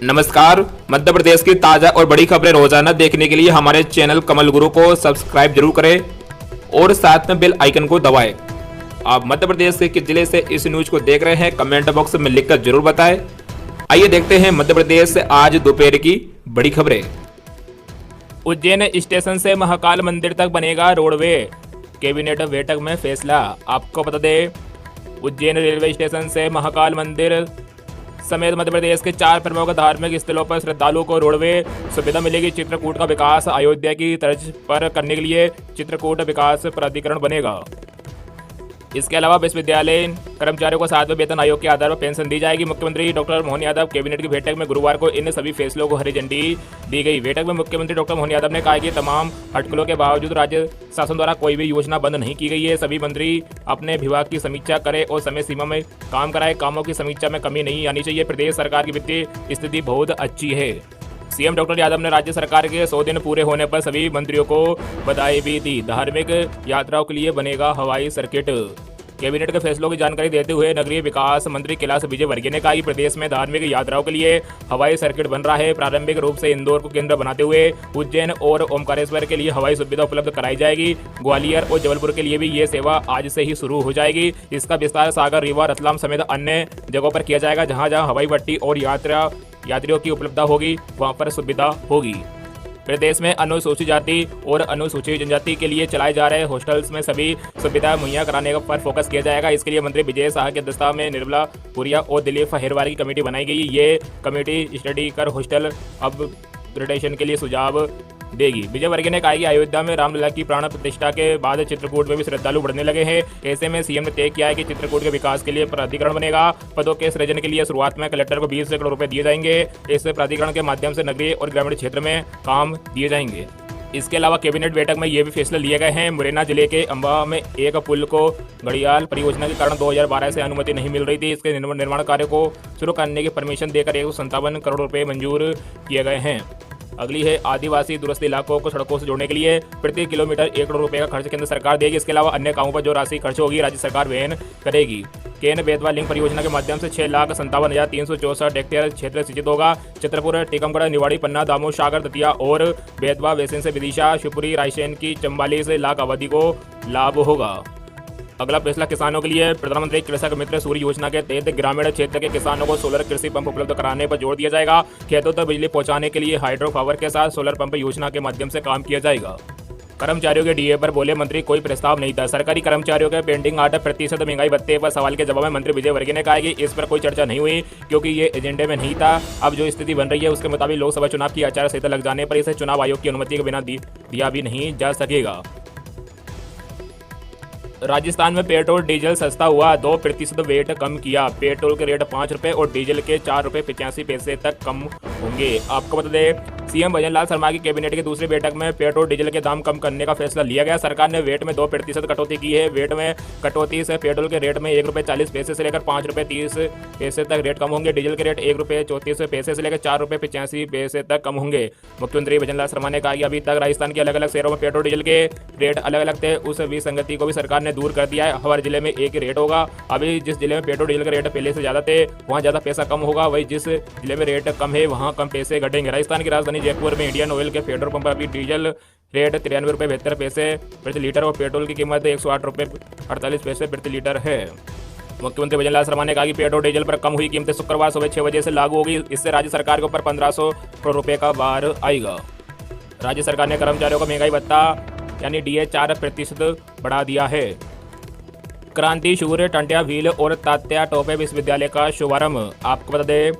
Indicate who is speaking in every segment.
Speaker 1: नमस्कार। मध्य प्रदेश की ताज़ा और बड़ी खबरें रोजाना देखने के लिए हमारे चैनल कमल गुरु को सब्सक्राइब जरूर करें और साथ में बेल आइकन को दबाएं। आप मध्य प्रदेश के किस जिले से इस न्यूज को देख रहे हैं कमेंट बॉक्स में लिखकर जरूर बताएं। आइए देखते हैं मध्य प्रदेश से आज दोपहर की बड़ी खबरें। उज्जैन स्टेशन से महाकाल मंदिर तक बनेगा रोडवे, कैबिनेट बैठक में फैसला। आपको बता दें, उज्जैन रेलवे स्टेशन से महाकाल मंदिर समेत मध्य प्रदेश के 4 प्रमुख धार्मिक स्थलों पर श्रद्धालुओं को रोडवे सुविधा मिलेगी। चित्रकूट का विकास अयोध्या की तर्ज पर करने के लिए चित्रकूट विकास प्राधिकरण बनेगा। इसके अलावा विश्वविद्यालय कर्मचारियों को 7वें वेतन आयोग के आधार पर पेंशन दी जाएगी। मुख्यमंत्री डॉक्टर मोहन यादव कैबिनेट की बैठक में गुरुवार को इन सभी फैसलों को हरी झंडी दी गई। बैठक में मुख्यमंत्री डॉक्टर मोहन यादव ने कहा कि तमाम अटकलों के बावजूद राज्य शासन द्वारा कोई भी योजना बंद नहीं की गई है। सभी मंत्री अपने विभाग की समीक्षा करें और समय सीमा में काम कराए। कामों की समीक्षा में कमी नहीं आनी चाहिए। प्रदेश सरकार की वित्तीय स्थिति बहुत अच्छी है। सीएम डॉक्टर यादव ने राज्य सरकार के 100 दिन पूरे होने पर सभी मंत्रियों को बधाई भी दी। धार्मिक यात्राओं के लिए बनेगा हवाई सर्किट। कैबिनेट के फैसलों की जानकारी देते हुए नगरीय विकास मंत्री कैलाश विजयवर्गीय ने कहा कि प्रदेश में धार्मिक यात्राओं के लिए हवाई सर्किट बन रहा है। प्रारंभिक रूप से इंदौर को केंद्र बनाते हुए उज्जैन और ओमकारेश्वर के लिए हवाई सुविधा उपलब्ध कराई जाएगी। ग्वालियर और जबलपुर के लिए भी ये सेवा आज से ही शुरू हो जाएगी। इसका विस्तार सागर, रीवा, रतलाम समेत अन्य जगहों पर किया जाएगा। जहां जहां हवाई पट्टी और यात्रियों की उपलब्धता होगी वहां पर सुविधा होगी। प्रदेश में अनुसूचित जाति और अनुसूचित जनजाति के लिए चलाए जा रहे हॉस्टल्स में सभी सुविधा मुहैया कराने पर फोकस किया जाएगा। इसके लिए मंत्री विजय शाह की अध्यक्षता में निर्मला पुरिया और दिलीप हेरवार की कमेटी बनाई गई। ये कमेटी स्टडी कर हॉस्टल अपग्रेडेशन के लिए सुझाव देगी। विजयवर्गीय ने कहा कि अयोध्या में रामलला की प्राण प्रतिष्ठा के बाद चित्रकूट में भी श्रद्धालु बढ़ने लगे हैं। ऐसे में सीएम ने तय किया है कि चित्रकूट के विकास के लिए प्राधिकरण बनेगा। पदों के सृजन के लिए शुरुआत में कलेक्टर को 20 करोड़ रुपए दिए जाएंगे। इस प्राधिकरण के माध्यम से नगरीय और ग्रामीण क्षेत्र में काम दिए जाएंगे। इसके अलावा कैबिनेट बैठक में ये भी फैसले लिए गए हैं। मुरैना जिले के अंबा में एक पुल को घड़ियाल परियोजना के कारण 2012 से अनुमति नहीं मिल रही थी। इसके निर्माण कार्य को शुरू करने की परमिशन देकर 157 करोड़ रुपए मंजूर किए गए हैं। अगली है आदिवासी दूरस्थ इलाकों को सड़कों से जोड़ने के लिए प्रति किलोमीटर 1 करोड़ रुपए का खर्च केंद्र सरकार देगी। इसके अलावा अन्य कामों पर जो राशि खर्च होगी राज्य सरकार वहन करेगी। केन बेतवा लिंक परियोजना के माध्यम से 6,57,364 हेक्टेयर क्षेत्र सिंचित होगा। छतरपुर, टीकमगढ़, निवाड़ी, पन्ना, दामोह, सागर, दतिया और बेतवा बेसिन से विदिशा, शिवपुरी, रायसेन की 44 लाख आबादी को लाभ होगा। अगला फैसला किसानों के लिए। प्रधानमंत्री कृषक मित्र सूर्य योजना के तहत ग्रामीण क्षेत्र के किसानों को सोलर कृषि पंप उपलब्ध कराने पर जोर दिया जाएगा। खेतों तक बिजली पहुंचाने के लिए हाइड्रो पावर के साथ सोलर पंप योजना के माध्यम से काम किया जाएगा। कर्मचारियों के डीए पर बोले मंत्री, कोई प्रस्ताव नहीं था। सरकारी कर्मचारियों के पेंडिंग 8% महंगाई भत्ते पर सवाल के जवाब में मंत्री विजयवर्गीय ने कहा कि इस पर कोई चर्चा नहीं हुई क्योंकि ये एजेंडे में नहीं था। अब जो स्थिति बन रही है उसके मुताबिक लोकसभा चुनाव की आचार संहिता लग जाने पर इसे चुनाव आयोग की अनुमति के बिना दिया भी नहीं जा सकेगा। राजस्थान में पेट्रोल डीजल सस्ता हुआ, 2% वेट कम किया। पेट्रोल के रेट 5 रुपये और डीजल के 4 रुपये 85 पैसे तक कम होंगे। आपको बता दें, सीएम भजन लाल शर्मा की कैबिनेट की दूसरी बैठक में पेट्रोल डीजल के दाम कम करने का फैसला लिया गया। सरकार ने वेट में 2% कटौती की है। वेट में कटौती से पेट्रोल के रेट में 1 रुपये 40 पैसे से लेकर 5 रुपये 30 पैसे तक रेट कम होंगे। डीजल के रेट 1 रुपये 34 पैसे से लेकर 4 रुपये 85 पैसे तक कम होंगे। मुख्यमंत्री भजन लाल शर्मा ने कहा कि अभी तक राजस्थान के अलग अलग शहरों में पेट्रोल डीजल के रेट अलग अलग थे। उस विसंगति को भी सरकार ने दूर कर दिया है। हर जिले में एक ही रेट होगा। अभी जिस जिले में पेट्रोल डीजल का रेट पहले से ज्यादा थे वहाँ ज्यादा पैसा कम होगा, वही जिस जिले में रेट कम है वहाँ कम पैसे घटेंगे। राजस्थान की राजधानी जयपुर में इंडियन ऑयल के पेट्रोल पंप पर अभी डीजल रेट 93 रुपये 72 पैसे प्रति लीटर और पेट्रोल की कीमत 108 रुपये 48 पैसे प्रति लीटर है। मुख्यमंत्री भजन लाल शर्मा ने कहा कि पेट्रोल डीजल पर कम हुई कीमतें शुक्रवार सुबह 6 बजे से लागू होगी। इससे राज्य सरकार के ऊपर 1500 करोड़ रुपये का भार आएगा। राज्य सरकार ने कर्मचारियों को महंगाई भत्ता यानी डीए 4% बढ़ा दिया है। क्रांति शूर टंट्या भील और तात्या टोपे विश्वविद्यालय का शुभारंभ। आपको बता दें,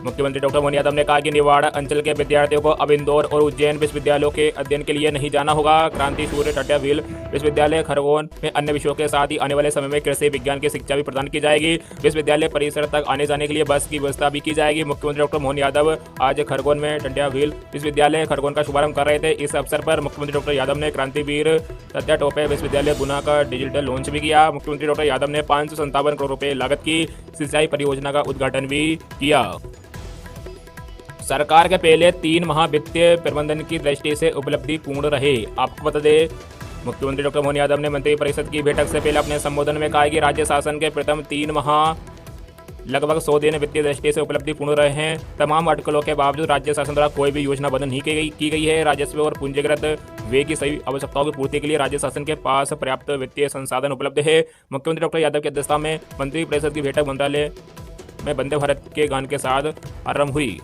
Speaker 1: मुख्यमंत्री डॉक्टर मोहन यादव ने कहा कि निवाड़ा अंचल के विद्यार्थियों को अब इंदौर और उज्जैन विश्वविद्यालयों के अध्ययन के लिए नहीं जाना होगा। क्रांति सूर्य टंट्या भील विश्वविद्यालय खरगोन में अन्य विषयों के साथ ही आने वाले समय में कृषि विज्ञान की शिक्षा भी प्रदान की जाएगी। विश्वविद्यालय परिसर तक आने जाने के लिए बस की व्यवस्था भी की जाएगी। मुख्यमंत्री डॉक्टर मोहन यादव आज खरगोन में टंट्या भील विश्वविद्यालय खरगोन का शुभारंभ कर रहे थे। इस अवसर पर मुख्यमंत्री डॉक्टर यादव ने क्रांतिवीर तात्या टोपे विश्वविद्यालय गुना का डिजिटल लॉन्च भी किया। मुख्यमंत्री डॉक्टर यादव ने 557 करोड़ रुपए लागत की सिंचाई परियोजना का उद्घाटन भी किया। सरकार के पहले 3 माह वित्तीय प्रबंधन की दृष्टि से उपलब्धि पूर्ण रहे। आपको बता दें, मुख्यमंत्री डॉक्टर मोहन यादव ने मंत्रिपरिषद की बैठक से पहले अपने संबोधन में कहा कि राज्य शासन के प्रथम 3 माह लगभग 100 दिन वित्तीय दृष्टि से उपलब्धि पूर्ण रहे हैं। तमाम अटकलों के बावजूद राज्य शासन द्वारा कोई भी योजना बंद नहीं की गई है। राजस्व और पूंजीगत व्यय की सभी आवश्यकताओं की पूर्ति के लिए राज्य शासन के पास पर्याप्त वित्तीय संसाधन उपलब्ध है। मुख्यमंत्री डॉक्टर यादव की अध्यक्षता में मंत्री परिषद की बैठक मंत्रालय में वंदे भारत के गान के साथ आरंभ हुई।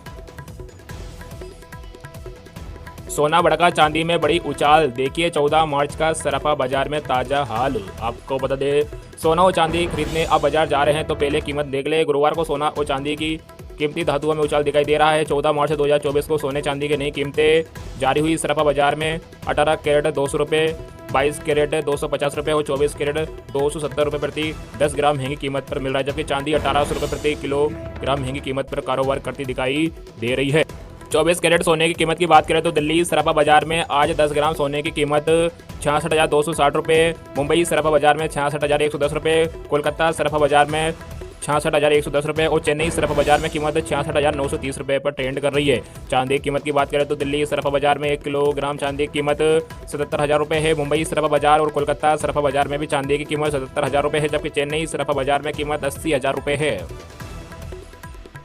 Speaker 1: सोना बढ़ा, चांदी में बड़ी उछाल, देखिए 14 मार्च का सराफा बाजार में ताजा हाल। आपको बता दें, सोना और चांदी खरीदने आप बाजार जा रहे हैं तो पहले कीमत देख ले। गुरुवार को सोना और चांदी की कीमती धातुओं में उछाल दिखाई दे रहा है। 14 मार्च 2024 को सोने चांदी की नई कीमतें जारी हुई। सराफा बाजार में 18 कैरेट 200 रुपये, 22 कैरेट 250 रुपये और 24 कैरेट 270 रुपये प्रति 10 ग्राम महंगी कीमत पर मिल रहा है, जबकि चांदी 1800 रुपये प्रति किलोग्राम महंगी कीमत पर कारोबार करती दिखाई दे रही है। 24 कैरेट सोने की कीमत की बात करें तो दिल्ली सराफा बाजार में आज 10 ग्राम सोने की कीमत 66,260 रुपये, मुंबई सराफा बाजार में 66,110 रुपये, कोलकाता सराफा बाजार में 66,110 रुपये और चेन्नई सराफा बाजार में कीमत 66,930 रुपये पर ट्रेंड कर रही है। चांदी की कीमत की बात करें तो दिल्ली सराफा बाजार में 1 किलोग्राम चांदी की कीमत 77,000 रुपये है। मुंबई सराफा बाजार और कोलकाता सराफा बाजार में भी चांदी की कीमत 77,000 रुपये है, जबकि चेन्नई सराफा बाजार में कीमत 80,000 रुपये है।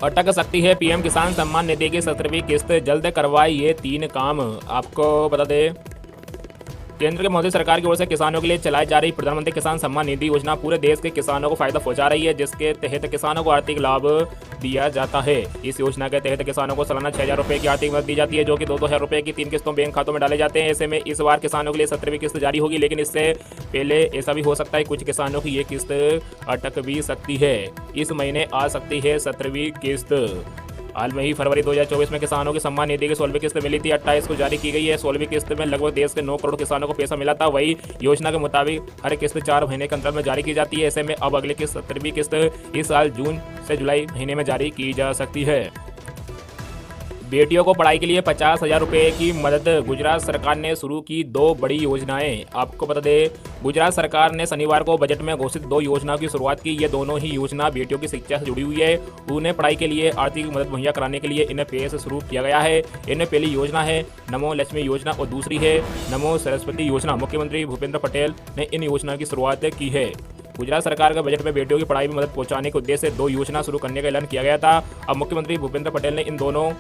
Speaker 1: अटक सकती है पीएम किसान सम्मान निधि की 17वीं किस्त, जल्द करवाए ये 3 काम। आपको बता दें, केंद्र की मोदी सरकार की ओर से किसानों के लिए चलाई जा रही प्रधानमंत्री किसान सम्मान निधि योजना पूरे देश के किसानों को फायदा पहुंचा रही है, जिसके तहत किसानों को आर्थिक लाभ दिया जाता है। इस योजना के तहत किसानों को सालाना 6,000 रुपये की आर्थिक मदद दी जाती है, जो कि 2,000 रुपये की 3 किस्तों बैंक खातों में डाले जाते हैं। ऐसे में इस बार किसानों के लिए 17वीं किस्त जारी होगी, लेकिन इससे पहले ऐसा भी हो सकता है कुछ किसानों की ये किस्त अटक भी सकती है। इस महीने आ सकती है 17वीं किस्त। हाल में ही फरवरी 2024 में किसानों की सम्मान निधि की 16वीं किस्त मिली थी, 28 को जारी की गई है। 16वीं किस्त में लगभग देश के 9 करोड़ किसानों को पैसा मिला था। वही योजना के मुताबिक हर किस्त 4 महीने के अंतर में जारी की जाती है। ऐसे में अब अगले किस्त 17वीं किस्त इस साल जून से जुलाई महीने में जारी की जा सकती है। बेटियों को पढ़ाई के लिए 50,000 रुपये की मदद, गुजरात सरकार ने शुरू की 2 बड़ी योजनाएं। आपको बता दें, गुजरात सरकार ने शनिवार को बजट में घोषित 2 योजनाओं की शुरुआत की। ये दोनों ही योजना बेटियों की शिक्षा से जुड़ी हुई है। उन्हें पढ़ाई के लिए आर्थिक मदद मुहैया कराने के लिए इन्हें पैसे शुरू किया गया है। इनमें पहली योजना है नमो लक्ष्मी योजना और दूसरी है नमो सरस्वती योजना। मुख्यमंत्री भूपेंद्र पटेल ने इन योजना की शुरुआत की है। गुजरात सरकार के बजट में बेटियों की पढ़ाई में मदद पहुंचाने के उद्देश्य से 2 योजना शुरू करने का ऐलान किया गया था। अब मुख्यमंत्री भूपेंद्र पटेल ने इन दोनों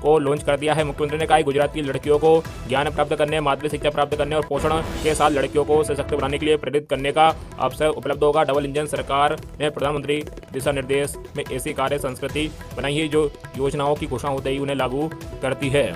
Speaker 1: को लॉन्च कर दिया है। मुख्यमंत्री ने कहा गुजरात की लड़कियों को ज्ञान प्राप्त करने, माध्यमिक शिक्षा प्राप्त करने और पोषण के साथ लड़कियों को सशक्त बनाने के लिए प्रेरित करने का अवसर उपलब्ध होगा। डबल इंजन सरकार ने प्रधानमंत्री दिशा निर्देश में ऐसी कार्य संस्कृति बनाई है जो योजनाओं की घोषणा होते ही उन्हें लागू करती है।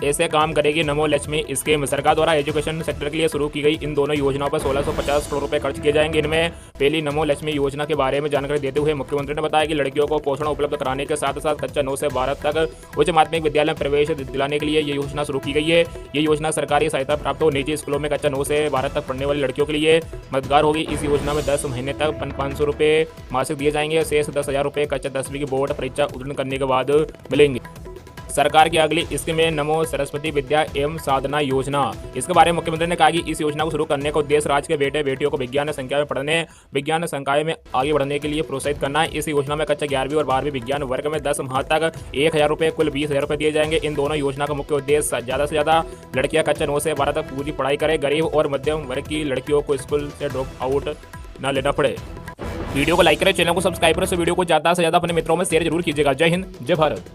Speaker 1: ऐसे काम करेगी नमो लक्ष्मी स्कीम। सरकार द्वारा एजुकेशन सेक्टर के लिए शुरू की गई इन दोनों योजनाओं पर 1650 करोड़ रुपए खर्च किए जाएंगे। इनमें पहली नमो लक्ष्मी योजना के बारे में जानकारी देते हुए मुख्यमंत्री ने बताया कि लड़कियों को पोषण उपलब्ध कराने के साथ साथ कक्षा 9 से 12 तक उच्च माध्यमिक विद्यालय में प्रवेश दिलाने के लिए ये योजना शुरू की गई है। ये योजना सरकारी सहायता प्राप्त हो निजी स्कूलों में कक्षा 9 से 12 तक पढ़ने वाली लड़कियों के लिए मददगार होगी। इस योजना में 10 महीने तक 500 रुपये मासिक दिए जाएंगे। शेष 10,000 रुपये कक्षा 10वीं की बोर्ड परीक्षा उत्तीर्ण करने के बाद मिलेंगे। सरकार की अगली स्कीम में नमो सरस्वती विद्या एवं साधना योजना। इसके बारे में मुख्यमंत्री ने कहा कि इस योजना को शुरू करने का उद्देश्य राज्य के बेटे बेटियों को विज्ञान संकाय में पढ़ने, विज्ञान संकाय में आगे बढ़ने के लिए प्रोत्साहित करना है। इस योजना में कक्षा 11वीं और 12वीं विज्ञान वर्ग में 10 माह तक 1,000 रुपये कुल 20,000 रुपये दिए जाएंगे। इन दोनों योजना का मुख्य उद्देश्य ज़्यादा से ज़्यादा लड़कियां कक्षा 9 से 12 तक पूरी पढ़ाई करें, गरीब और मध्यम वर्ग की लड़कियों को स्कूल से ड्रॉप आउट न लेना पड़े। वीडियो को लाइक करें, चैनल को सब्सक्राइब करें, वीडियो को ज़्यादा से ज़्यादा अपने मित्रों में शेयर जरूर कीजिएगा। जय हिंद, जय भारत।